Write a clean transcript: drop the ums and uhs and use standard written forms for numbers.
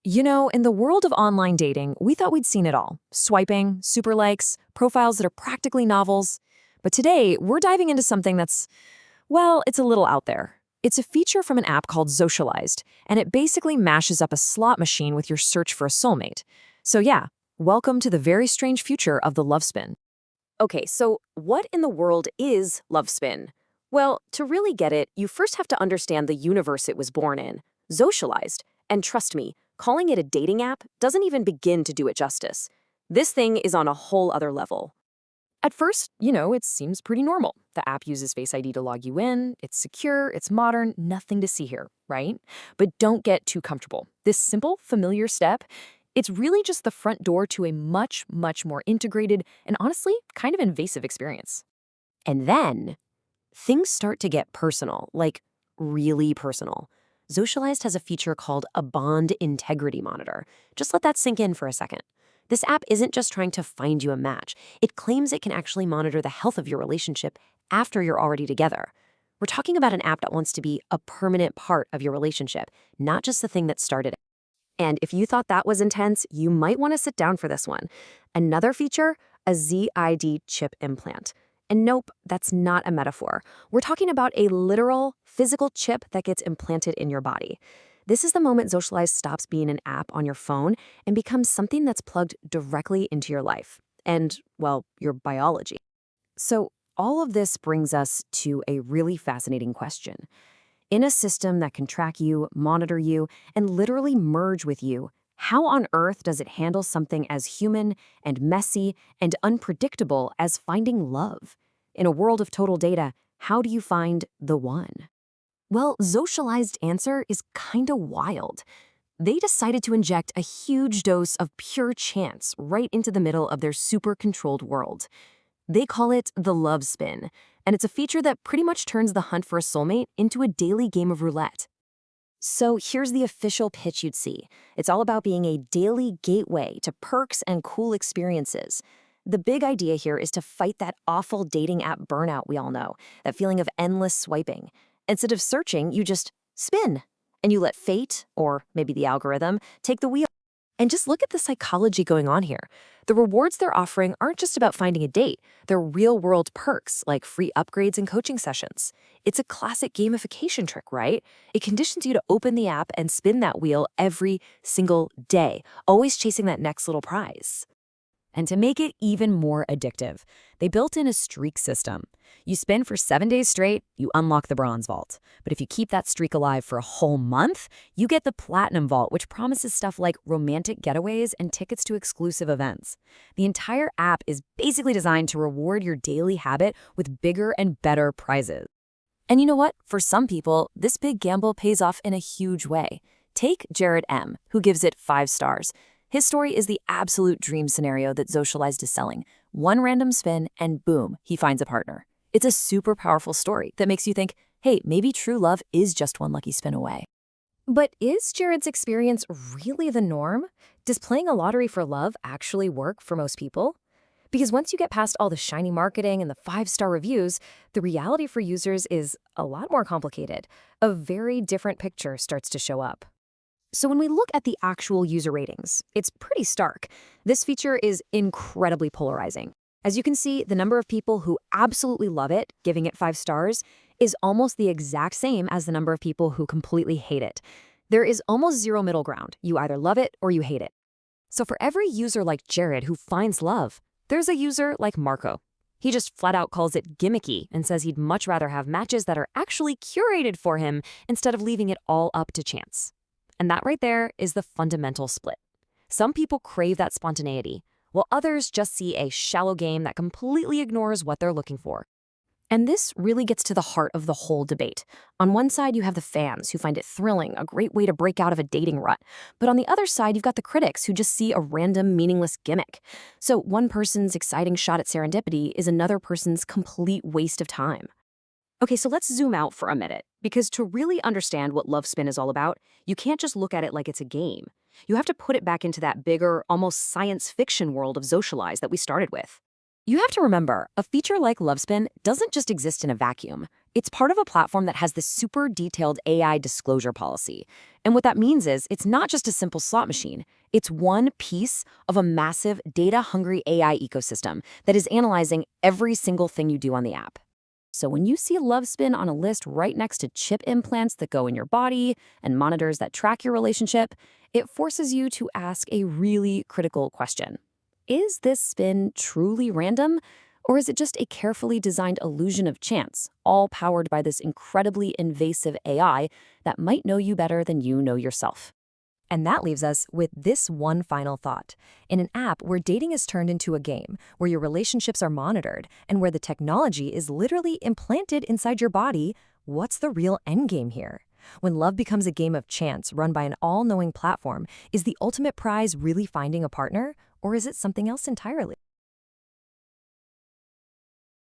In the world of online dating, we thought we'd seen it all. Swiping, super likes, profiles that are practically novels. But today, we're diving into something that's, well, it's a little out there. It's a feature from an app called Zocialized, and it basically mashes up a slot machine with your search for a soulmate. So yeah, welcome to the very strange future of the love spin. Okay, so what in the world is love spin? Well, to really get it, you first have to understand the universe it was born in, Zocialized. And trust me, calling it a dating app doesn't even begin to do it justice. This thing is on a whole other level. At first, it seems pretty normal. The app uses Face ID to log you in, it's secure, it's modern, nothing to see here, right? But don't get too comfortable. This simple, familiar step, it's really just the front door to a much, much more integrated and honestly, kind of invasive experience. And then, things start to get personal, like really personal. Zocialized has a feature called a bond integrity monitor. Just let that sink in for a second. This app isn't just trying to find you a match. It claims it can actually monitor the health of your relationship after you're already together. We're talking about an app that wants to be a permanent part of your relationship, not just the thing that started it. And if you thought that was intense, you might want to sit down for this one. Another feature, a ZID chip implant. And nope, that's not a metaphor. We're talking about a literal, physical chip that gets implanted in your body. This is the moment Zocialized stops being an app on your phone and becomes something that's plugged directly into your life and, well, your biology. So all of this brings us to a really fascinating question. In a system that can track you, monitor you, and literally merge with you, how on earth does it handle something as human and messy and unpredictable as finding love? In a world of total data, how do you find the one? Well, Zocialized answer is kinda wild. They decided to inject a huge dose of pure chance right into the middle of their super controlled world. They call it the love spin, and it's a feature that pretty much turns the hunt for a soulmate into a daily game of roulette. So here's the official pitch you'd see. It's all about being a daily gateway to perks and cool experiences. The big idea here is to fight that awful dating app burnout we all know, that feeling of endless swiping. Instead of searching, you just spin, and you let fate, or maybe the algorithm, take the wheel. And just look at the psychology going on here. The rewards they're offering aren't just about finding a date. They're real-world perks, like free upgrades and coaching sessions. It's a classic gamification trick, right? It conditions you to open the app and spin that wheel every single day, always chasing that next little prize. And to make it even more addictive, they built in a streak system. You spin for 7 days straight, you unlock the bronze vault. But if you keep that streak alive for a whole month, you get the platinum vault, which promises stuff like romantic getaways and tickets to exclusive events. The entire app is basically designed to reward your daily habit with bigger and better prizes. And you know what? For some people, this big gamble pays off in a huge way. Take Jared M., who gives it 5 stars. His story is the absolute dream scenario that Zocialized is selling. One random spin, and boom, he finds a partner. It's a super powerful story that makes you think, hey, maybe true love is just one lucky spin away. But is Jared's experience really the norm? Does playing a lottery for love actually work for most people? Because once you get past all the shiny marketing and the 5-star reviews, the reality for users is a lot more complicated. A very different picture starts to show up. So when we look at the actual user ratings, it's pretty stark. This feature is incredibly polarizing. As you can see, the number of people who absolutely love it, giving it 5 stars, is almost the exact same as the number of people who completely hate it. There is almost zero middle ground. You either love it or you hate it. So for every user like Jared who finds love, there's a user like Marco. He just flat out calls it gimmicky and says he'd much rather have matches that are actually curated for him instead of leaving it all up to chance. And that right there is the fundamental split. Some people crave that spontaneity, while others just see a shallow game that completely ignores what they're looking for. And this really gets to the heart of the whole debate. On one side, you have the fans who find it thrilling, a great way to break out of a dating rut. But on the other side, you've got the critics who just see a random, meaningless gimmick. So one person's exciting shot at serendipity is another person's complete waste of time. Okay, so let's zoom out for a minute, because to really understand what Love Spin is all about, you can't just look at it like it's a game. You have to put it back into that bigger, almost science fiction world of Zocialized that we started with. You have to remember, a feature like Love Spin doesn't just exist in a vacuum. It's part of a platform that has this super detailed AI disclosure policy. And what that means is it's not just a simple slot machine. It's one piece of a massive data-hungry AI ecosystem that is analyzing every single thing you do on the app. So when you see Love Spin on a list right next to chip implants that go in your body and monitors that track your relationship, it forces you to ask a really critical question. Is this spin truly random? Or is it just a carefully designed illusion of chance, all powered by this incredibly invasive AI that might know you better than you know yourself? And that leaves us with this one final thought. In an app where dating is turned into a game, where your relationships are monitored, and where the technology is literally implanted inside your body, what's the real endgame here? When love becomes a game of chance run by an all-knowing platform, is the ultimate prize really finding a partner, or is it something else entirely?